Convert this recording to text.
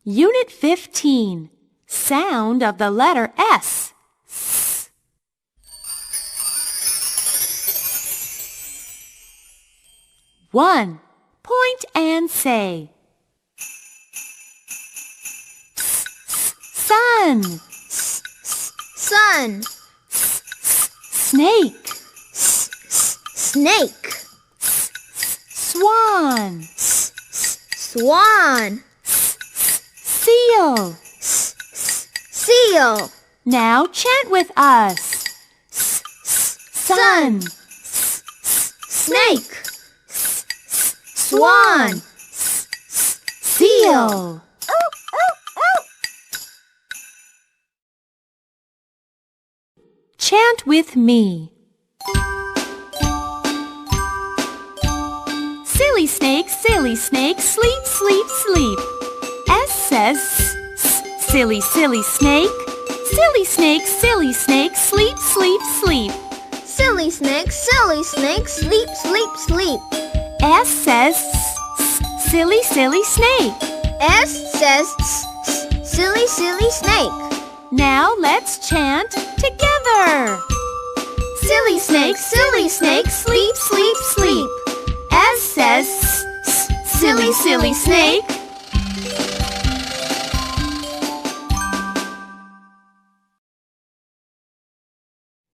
Unit 15. Sound of the letter S. S. 1. Point and say. Sun. Sun. Snake. Snake. Swan. Swan. Seal. Seal. Now chant with us. Sun. Snake. Swan. Seal. Chant with me. Silly snake, sleep, sleep, sleep. S says silly, silly snake. Silly snake, sleep, sleep, sleep. Silly snake, sleep, sleep, sleep. S says silly, silly snake. S says silly, silly snake. Now let's chant together. Silly snake, sleep, sleep, sleep. S says silly, silly snake.